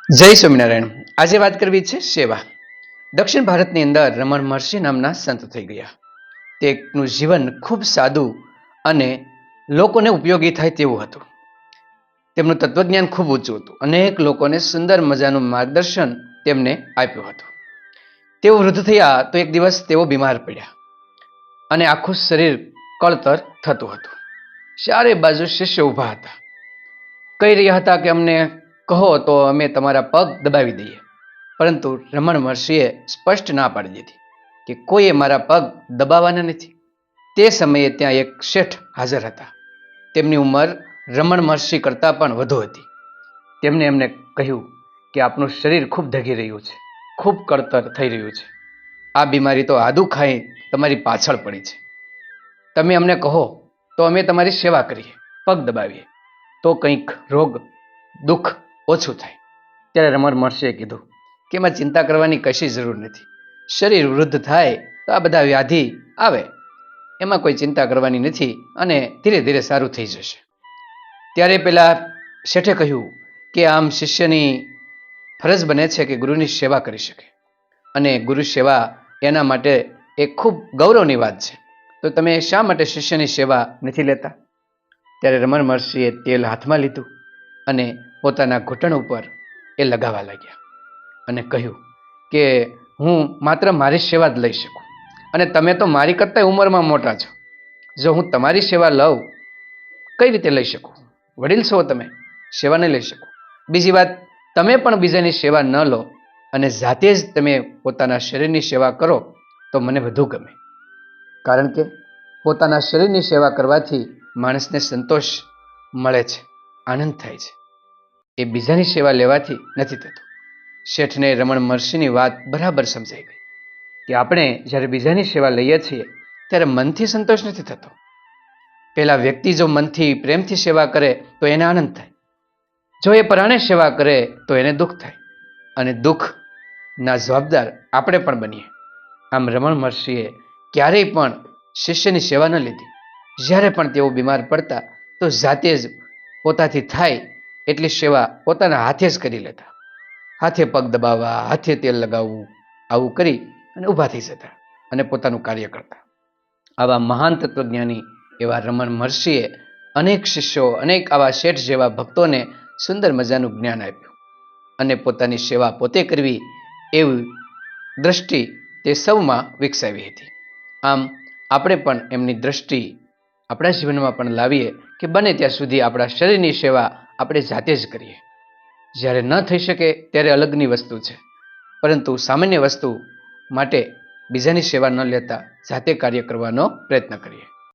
જય સ્વામિનારાયણ. આજે વાત કરવી છે સેવા. દક્ષિણ ભારતની અંદર રમણ મહર્ષિ નામના સંત થઈ ગયા. તેમનું જીવન ખૂબ સાદું અને લોકોને ઉપયોગી થાય તેવું હતું. તેમનું તત્વજ્ઞાન ખૂબ ઊંચું હતું. અનેક લોકોને સુંદર મજાનું માર્ગદર્શન તેમને આપ્યું હતું. તેઓ વૃદ્ધ થયા તો એક દિવસ તેઓ બીમાર પડ્યા અને આખું શરીર કળતર થતું હતું. ચારે બાજુ શિષ્ય ઊભા હતા. કહી રહ્યા હતા કે અમને કહો તો અમે તમારા પગ દબાવી દઈએ. પરંતુ રમણ મહર્ષિએ સ્પષ્ટ ના પાડી દીધી કે કોઈએ મારા પગ દબાવવાના નથી. તે સમયે ત્યાં એક શેઠ હાજર હતા. તેમની ઉંમર રમણ મહર્ષિ કરતાં પણ વધુ હતી. તેમણે એમને કહ્યું કે આપનું શરીર ખૂબ ધગી રહ્યું છે, ખૂબ કળતર થઈ રહ્યું છે. આ બીમારી તો આદુ ખાઈ તમારી પાછળ પડી છે. તમે અમને કહો તો અમે તમારી સેવા કરીએ, પગ દબાવીએ, તો કંઈક રોગ દુઃખ ઓછું થાય. ત્યારે રમણ મહર્ષિએ કીધું કે એમાં ચિંતા કરવાની કશી જરૂર નથી. શરીર વૃદ્ધ થાય તો આ બધા વ્યાધિ આવે, એમાં કોઈ ચિંતા કરવાની નથી અને ધીરે ધીરે સારું થઈ જશે. ત્યારે પેલા શેઠે કહ્યું કે આમ શિષ્યની ફરજ બને છે કે ગુરુની સેવા કરી શકે અને ગુરુ સેવા એના માટે એક ખૂબ ગૌરવની વાત છે. તો તમે શા માટે શિષ્યની સેવા નથી લેતા? ત્યારે રમણ મહર્ષિએ તેલ હાથમાં લીધું અને પોતાના ઘૂંટણ ઉપર એ લગાવવા લાગ્યા અને કહ્યું કે હું માત્ર મારી સેવા જ લઈ શકું અને તમે તો મારી કરતાં ઉંમરમાં મોટા છો. જો હું તમારી સેવા લઉં કઈ રીતે લઈ શકું? વડીલ છો તમે, સેવા નહીં લઈ શકું. બીજી વાત, તમે પણ બીજાની સેવા ન લો અને જાતે જ તમે પોતાના શરીરની સેવા કરો તો મને વધુ ગમે. કારણ કે પોતાના શરીરની સેવા કરવાથી માણસને સંતોષ મળે છે, આનંદ થાય છે. એ બીજાની સેવા લેવાથી નથી થતું. શેઠને રમણ મહર્ષિની વાત બરાબર સમજાઈ ગઈ કે આપણે જ્યારે બીજાની સેવા લઈએ છીએ ત્યારે મનથી સંતોષ નથી થતો. પેલા વ્યક્તિ જો મનથી પ્રેમથી સેવા કરે તો એને આનંદ થાય. જો એ પરાણે સેવા કરે તો એને દુઃખ થાય અને દુઃખના જવાબદાર આપણે પણ બનીએ. આમ રમણ મહર્ષિએ ક્યારેય પણ શિષ્યની સેવા ન લીધી. જ્યારે પણ તેઓ બીમાર પડતા તો જાતે જ પોતાથી થાય એટલી સેવા પોતાના હાથે જ કરી લેતા. હાથે પગ દબાવવા, હાથે તેલ લગાવવું, આવું કરી અને ઊભા થઈ જતા અને પોતાનું કાર્ય કરતા. આવા મહાન તત્વજ્ઞાની એવા રમણ મહર્ષિએ અનેક શિષ્યો, અનેક આવા શેઠ જેવા ભક્તોને સુંદર મજાનું જ્ઞાન આપ્યું અને પોતાની સેવા પોતે કરવી એવી દ્રષ્ટિ તે સૌમાં વિકસાવી હતી. આમ આપણે પણ એમની દ્રષ્ટિ આપણા જીવનમાં પણ લાવીએ કે બને ત્યાં સુધી આપણા શરીરની સેવા આપણે જાતે જ કરીએ. જ્યારે ન થઈ શકે ત્યારે અલગની વસ્તુ છે, પરંતુ સામાન્ય વસ્તુ માટે બીજાની સેવા ન લેતા જાતે કાર્ય કરવાનો પ્રયત્ન કરીએ.